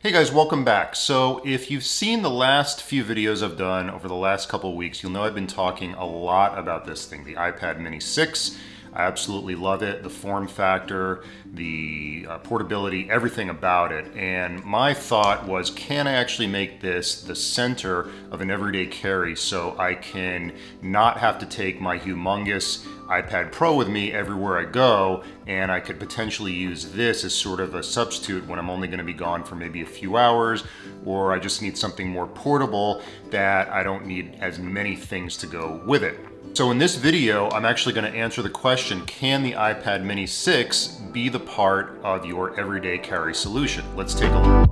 Hey guys, welcome back. So if you've seen the last few videos I've done over the last couple of weeks, you'll know I've been talking a lot about this thing, the iPad mini 6. I absolutely love it, the form factor, the portability, everything about it. And my thought was, can I actually make this the center of an everyday carry so I can not have to take my humongous iPad Pro with me everywhere I go, and I could potentially use this as sort of a substitute when I'm only going to be gone for maybe a few hours, or I just need something more portable that I don't need as many things to go with it. So in this video, I'm actually going to answer the question, can the iPad mini 6 be the part of your everyday carry solution? Let's take a look.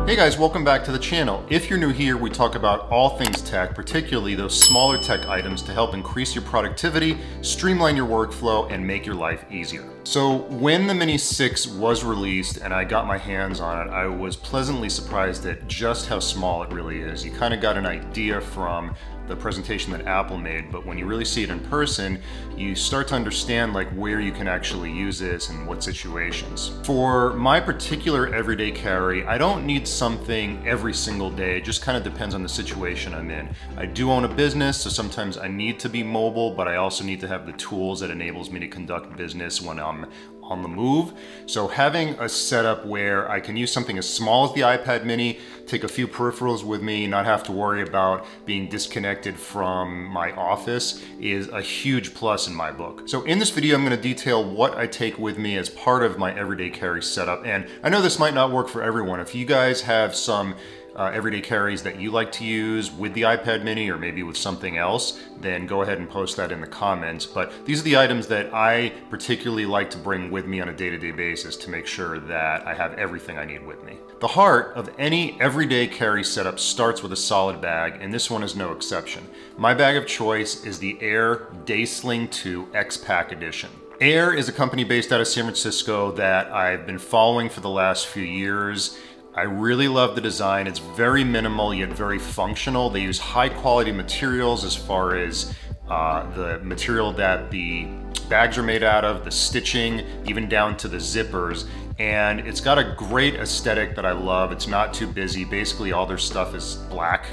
Hey guys, welcome back to the channel. If you're new here, we talk about all things tech, particularly those smaller tech items to help increase your productivity, streamline your workflow, and make your life easier. So when the Mini 6 was released and I got my hands on it, I was pleasantly surprised at just how small it really is. You kind of got an idea from the presentation that Apple made, but when you really see it in person, you start to understand like where you can actually use this and what situations. For my particular everyday carry, I don't need something every single day. It just kind of depends on the situation I'm in. I do own a business, so sometimes I need to be mobile, but I also need to have the tools that enables me to conduct business when I'm on the move. So having a setup where I can use something as small as the iPad mini, take a few peripherals with me, not have to worry about being disconnected from my office is a huge plus in my book. So in this video, I'm going to detail what I take with me as part of my everyday carry setup. And I know this might not work for everyone. If you guys have some everyday carries that you like to use with the iPad mini or maybe with something else, then go ahead and post that in the comments. But these are the items that I particularly like to bring with me on a day-to-day basis to make sure that I have everything I need with me. The heart of any everyday carry setup starts with a solid bag, and this one is no exception. My bag of choice is the Aer Day Sling 2 X-Pac edition. Aer is a company based out of San Francisco that I've been following for the last few years. I really love the design. It's very minimal yet very functional. They use high quality materials as far as the material that the bags are made out of, the stitching, even down to the zippers. And it's got a great aesthetic that I love. It's not too busy. Basically all their stuff is black,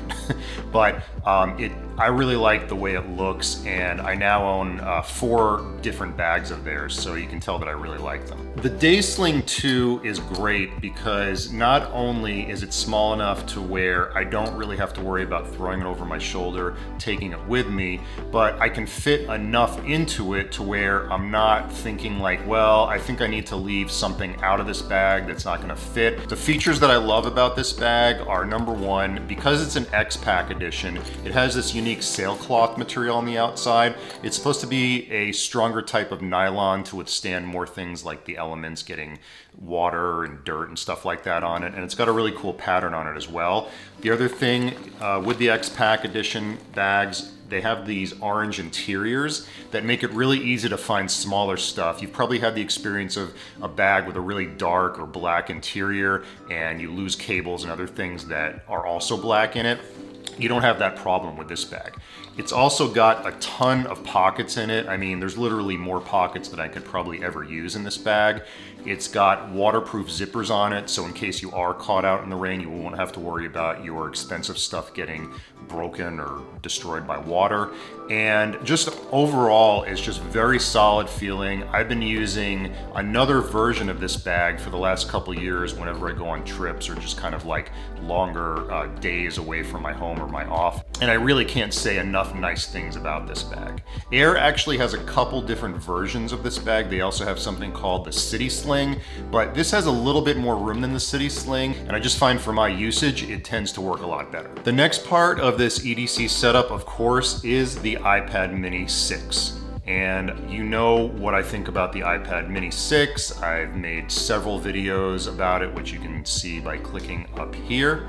but I really like the way it looks, and I now own 4 different bags of theirs, so you can tell that I really like them. The Day Sling 2 is great because not only is it small enough to where I don't really have to worry about throwing it over my shoulder, taking it with me, but I can fit enough into it to where I'm not thinking like, well, I think I need to leave something out of this bag that's not gonna fit. The features that I love about this bag are, number one, because it's an X-Pac edition, it has this unique sailcloth material on the outside. It's supposed to be a stronger type of nylon to withstand more things like the elements, getting water and dirt and stuff like that on it, and it's got a really cool pattern on it as well. The other thing with the X-Pac edition bags, they have these orange interiors that make it really easy to find smaller stuff. You've probably had the experience of a bag with a really dark or black interior and you lose cables and other things that are also black in it. You don't have that problem with this bag. It's also got a ton of pockets in it. I mean, there's literally more pockets than I could probably ever use in this bag. It's got waterproof zippers on it, so in case you are caught out in the rain, you won't have to worry about your expensive stuff getting broken or destroyed by water. And just overall, it's just very solid feeling. I've been using another version of this bag for the last couple years whenever I go on trips or just kind of like longer days away from my home or my office. And I really can't say enough nice things about this bag. Aer actually has a couple different versions of this bag. They also have something called the City Sling, but this has a little bit more room than the City Sling, and I just find for my usage, it tends to work a lot better. The next part of this EDC setup, of course, is the iPad mini 6. And you know what I think about the iPad mini 6. I've made several videos about it, which you can see by clicking up here.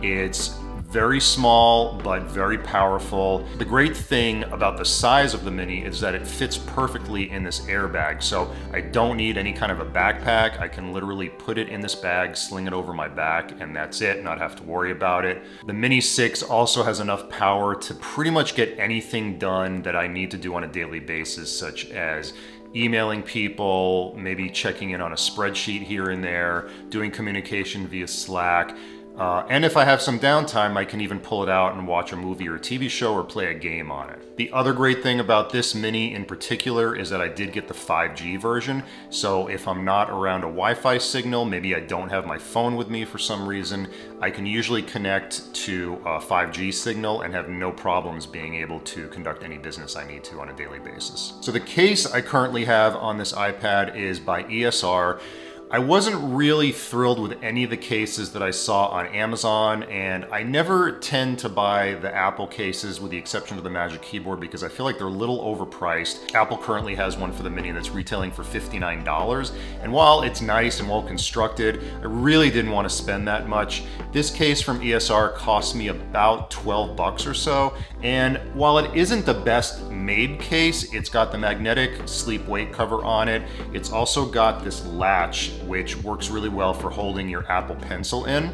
It's Very small, but very powerful. The great thing about the size of the Mini is that it fits perfectly in this airbag. So I don't need any kind of a backpack. I can literally put it in this bag, sling it over my back, and that's it, not have to worry about it. The Mini 6 also has enough power to pretty much get anything done that I need to do on a daily basis, such as emailing people, maybe checking in on a spreadsheet here and there, doing communication via Slack. And if I have some downtime, I can even pull it out and watch a movie or a TV show or play a game on it. The other great thing about this Mini in particular is that I did get the 5G version. So if I'm not around a Wi-Fi signal, maybe I don't have my phone with me for some reason, I can usually connect to a 5G signal and have no problems being able to conduct any business I need to on a daily basis. So the case I currently have on this iPad is by ESR. I wasn't really thrilled with any of the cases that I saw on Amazon, and I never tend to buy the Apple cases with the exception of the Magic Keyboard because I feel like they're a little overpriced. Apple currently has one for the Mini that's retailing for $59, and while it's nice and well constructed, I really didn't want to spend that much. This case from ESR cost me about 12 bucks or so, and while it isn't the best made case, it's got the magnetic sleep weight cover on it. It's also got this latch which works really well for holding your Apple Pencil in.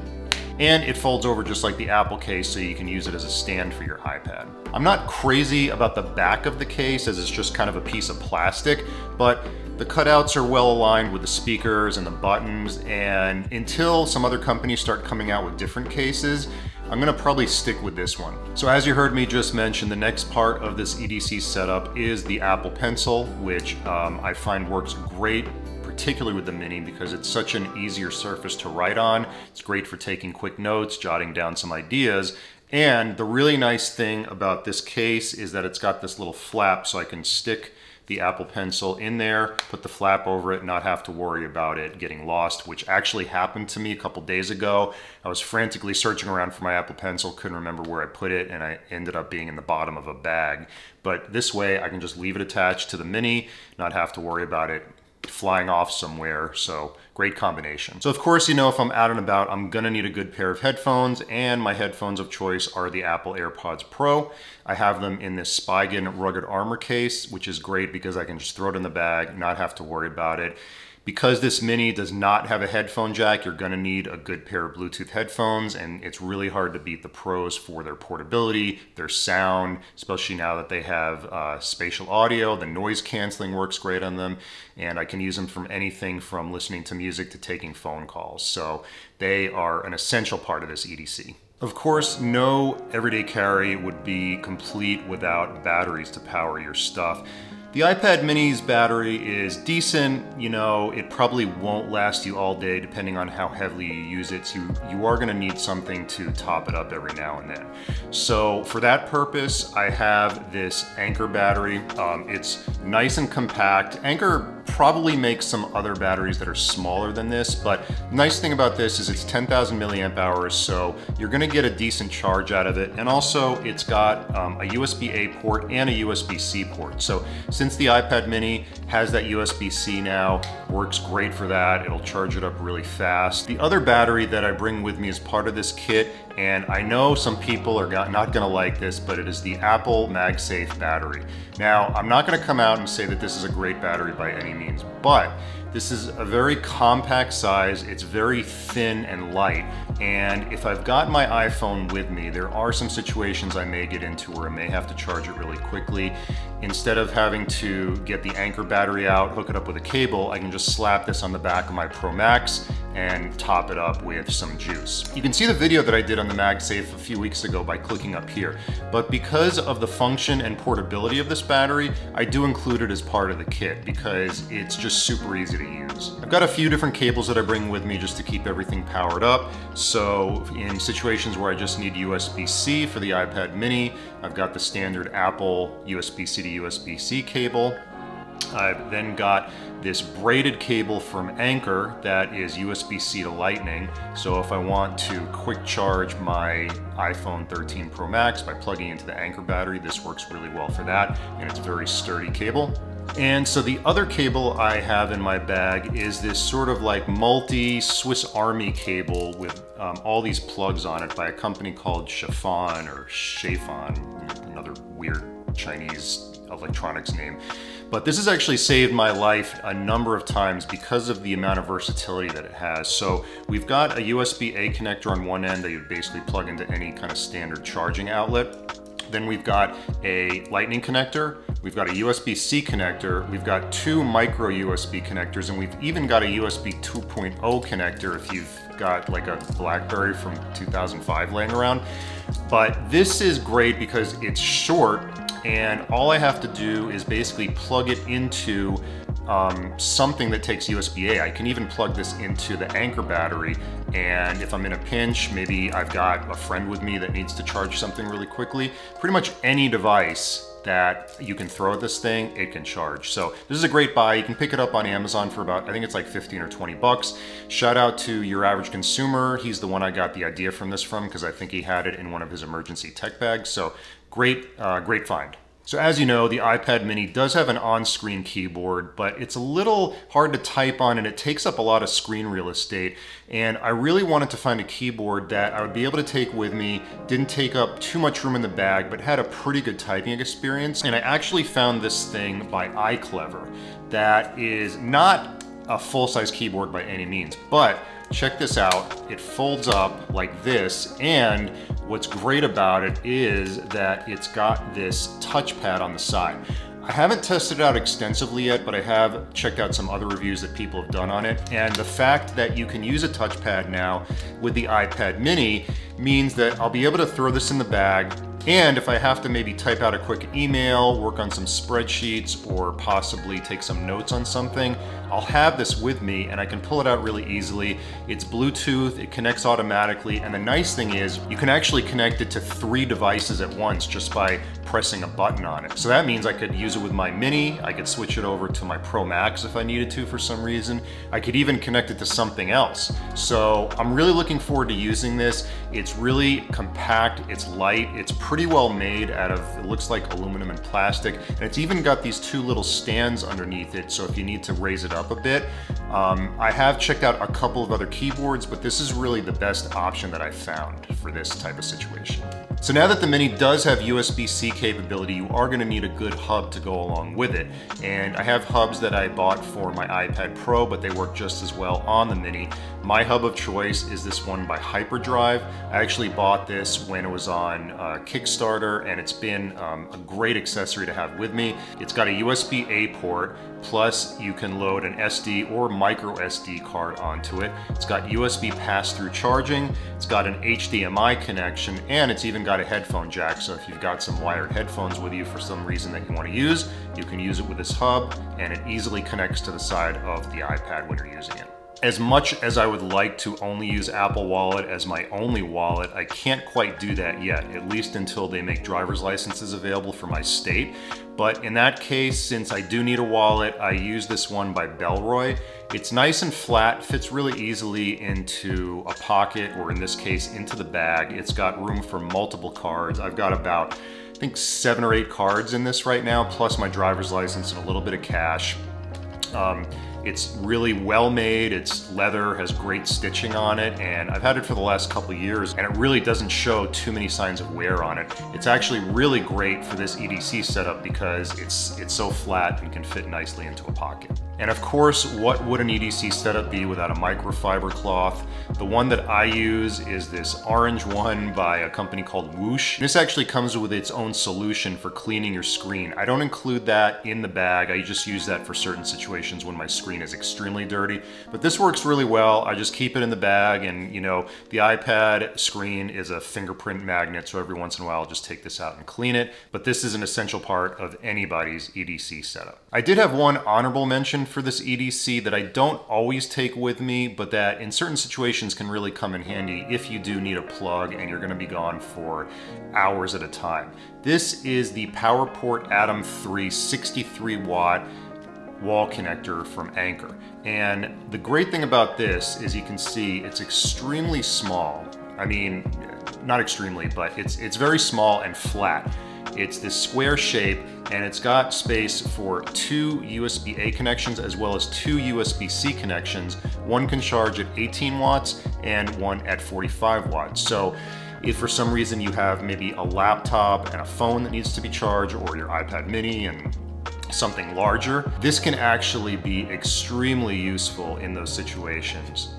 And it folds over just like the Apple case, so you can use it as a stand for your iPad. I'm not crazy about the back of the case as it's just kind of a piece of plastic, but the cutouts are well aligned with the speakers and the buttons, and until some other companies start coming out with different cases, I'm gonna probably stick with this one. So as you heard me just mention, the next part of this EDC setup is the Apple Pencil, which I find works great, particularly with the Mini because it's such an easier surface to write on. It's great for taking quick notes, jotting down some ideas. And the really nice thing about this case is that it's got this little flap so I can stick the Apple Pencil in there, put the flap over it, not have to worry about it getting lost, which actually happened to me a couple days ago. I was frantically searching around for my Apple Pencil, couldn't remember where I put it, and I ended up being in the bottom of a bag. But this way I can just leave it attached to the Mini, not have to worry about it flying off somewhere, so great combination. So of course, you know, if I'm out and about, I'm gonna need a good pair of headphones, and my headphones of choice are the Apple AirPods Pro. I have them in this Spigen rugged armor case, which is great because I can just throw it in the bag, not have to worry about it. Because this Mini does not have a headphone jack, you're gonna need a good pair of Bluetooth headphones, and it's really hard to beat the Pros for their portability, their sound, especially now that they have spatial audio. The noise canceling works great on them, and I can use them from anything from listening to music to taking phone calls. So they are an essential part of this EDC. Of course, no everyday carry would be complete without batteries to power your stuff. The iPad mini's battery is decent, you know, it probably won't last you all day depending on how heavily you use it, so you are gonna need something to top it up every now and then. So for that purpose, I have this Anker battery. It's nice and compact. Anker probably makes some other batteries that are smaller than this, but the nice thing about this is it's 10,000 milliamp hours, so you're gonna get a decent charge out of it, and also it's got a USB-A port and a USB-C port. So since the iPad mini has that USB-C now, works great for that. It'll charge it up really fast. The other battery that I bring with me as part of this kit, and I know some people are not gonna like this, but it is the Apple MagSafe battery. Now, I'm not gonna come out and say that this is a great battery by any means, but this is a very compact size, it's very thin and light, and if I've got my iPhone with me, there are some situations I may get into where I may have to charge it really quickly. Instead of having to get the Anker battery out, hook it up with a cable, I can just slap this on the back of my Pro Max and top it up with some juice. You can see the video that I did on the MagSafe a few weeks ago by clicking up here, but because of the function and portability of this battery, I do include it as part of the kit because it's just super easy to use. I've got a few different cables that I bring with me just to keep everything powered up. So in situations where I just need USB-C for the iPad mini, I've got the standard Apple USB-C to USB-C cable. I've then got this braided cable from Anker that is USB-C to Lightning. So if I want to quick charge my iPhone 13 Pro Max by plugging into the Anker battery, this works really well for that, and it's a very sturdy cable. And so the other cable I have in my bag is this sort of like multi-Swiss Army cable with all these plugs on it by a company called Chafon or Chafon, another weird Chinese electronics name. But this has actually saved my life a number of times because of the amount of versatility that it has. So we've got a USB-A connector on one end that you basically plug into any kind of standard charging outlet. Then we've got a lightning connector, we've got a USB-C connector, we've got two micro USB connectors, and we've even got a USB 2.0 connector if you've got like a BlackBerry from 2005 laying around. But this is great because it's short, and all I have to do is basically plug it into something that takes USB-A. I can even plug this into the Anker battery, and if I'm in a pinch, maybe I've got a friend with me that needs to charge something really quickly, pretty much any device that you can throw at this thing, it can charge. So this is a great buy. You can pick it up on Amazon for about, I think it's like 15 or 20 bucks. Shout out to Your Average Consumer. He's the one I got the idea from this from because I think he had it in one of his emergency tech bags. So great, great find. So as you know, the iPad mini does have an on-screen keyboard, but it's a little hard to type on and it takes up a lot of screen real estate. And I really wanted to find a keyboard that I would be able to take with me, didn't take up too much room in the bag, but had a pretty good typing experience. And I actually found this thing by iClever that is not a full-size keyboard by any means, but check this out. It folds up like this, and what's great about it is that it's got this touchpad on the side. I haven't tested it out extensively yet, but I have checked out some other reviews that people have done on it. And the fact that you can use a touchpad now with the iPad mini means that I'll be able to throw this in the bag, and if I have to maybe type out a quick email, work on some spreadsheets, or possibly take some notes on something, I'll have this with me and I can pull it out really easily. It's Bluetooth, it connects automatically, and the nice thing is you can actually connect it to 3 devices at once just by pressing a button on it. So that means I could use it with my mini, I could switch it over to my Pro Max if I needed to for some reason. I could even connect it to something else. So I'm really looking forward to using this. It's really compact, it's light, it's pretty well made out of, it looks like aluminum and plastic, and it's even got these 2 little stands underneath it, so if you need to raise it up a bit. I have checked out a couple of other keyboards, but this is really the best option that I found for this type of situation. So now that the Mini does have USB-C capability, you are going to need a good hub to go along with it. And I have hubs that I bought for my iPad Pro, but they work just as well on the Mini. My hub of choice is this one by Hyperdrive. I actually bought this when it was on Kickstarter, and it's been a great accessory to have with me. It's got a USB-A port, plus you can load an SD or micro SD card onto it. It's got USB pass-through charging, it's got an HDMI connection, and it's even got a headphone jack, so if you've got some wired headphones with you for some reason that you want to use, you can use it with this hub, and it easily connects to the side of the iPad when you're using it. As much as I would like to only use Apple Wallet as my only wallet, I can't quite do that yet, at least until they make driver's licenses available for my state. But in that case, since I do need a wallet, I use this one by Belroy. It's nice and flat, fits really easily into a pocket, or in this case, into the bag. It's got room for multiple cards. I've got about, I think, 7 or 8 cards in this right now, plus my driver's license and a little bit of cash. It's really well made, it's leather, has great stitching on it, and I've had it for the last couple of years, and it really doesn't show too many signs of wear on it. It's actually really great for this EDC setup because it's so flat and can fit nicely into a pocket. And of course, what would an EDC setup be without a microfiber cloth? The one that I use is this orange one by a company called Whoosh. This actually comes with its own solution for cleaning your screen. I don't include that in the bag. I just use that for certain situations when my screen is extremely dirty. But this works really well. I just keep it in the bag, and you know, the iPad screen is a fingerprint magnet, so every once in a while I'll just take this out and clean it. But this is an essential part of anybody's EDC setup. I did have one honorable mention for this EDC that I don't always take with me, but that in certain situations can really come in handy if you do need a plug and you're going to be gone for hours at a time. This is the PowerPort Atom 3 63 watt wall connector from Anker. And the great thing about this is you can see it's extremely small. I mean, not extremely, but it's very small and flat. It's this square shape, and it's got space for 2 USB-A connections as well as 2 USB-C connections. One can charge at 18 watts and one at 45 watts. So if for some reason you have maybe a laptop and a phone that needs to be charged, or your iPad mini and something larger, this can actually be extremely useful in those situations.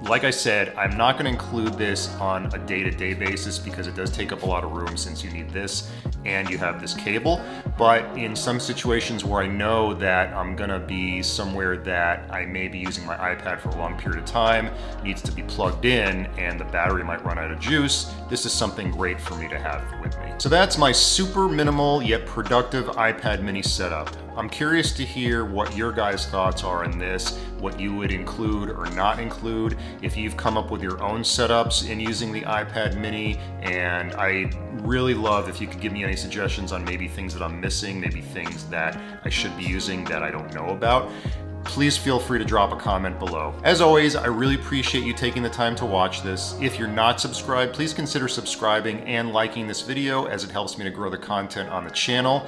Like I said, I'm not going to include this on a day-to-day basis because it does take up a lot of room since you need this and you have this cable. But in some situations where I know that I'm going to be somewhere that I may be using my iPad for a long period of time, needs to be plugged in, and the battery might run out of juice, this is something great for me to have with me. So that's my super minimal yet productive iPad mini setup. I'm curious to hear what your guys' thoughts are on this, what you would include or not include, if you've come up with your own setups in using the iPad mini, and I really love if you could give me any suggestions on maybe things that I'm missing, maybe things that I should be using that I don't know about. Please feel free to drop a comment below. As always, I really appreciate you taking the time to watch this. If you're not subscribed, please consider subscribing and liking this video, as it helps me to grow the content on the channel.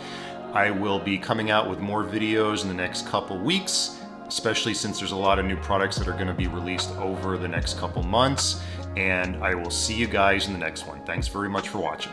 I will be coming out with more videos in the next couple weeks, especially since there's a lot of new products that are going to be released over the next couple months. And I will see you guys in the next one. Thanks very much for watching.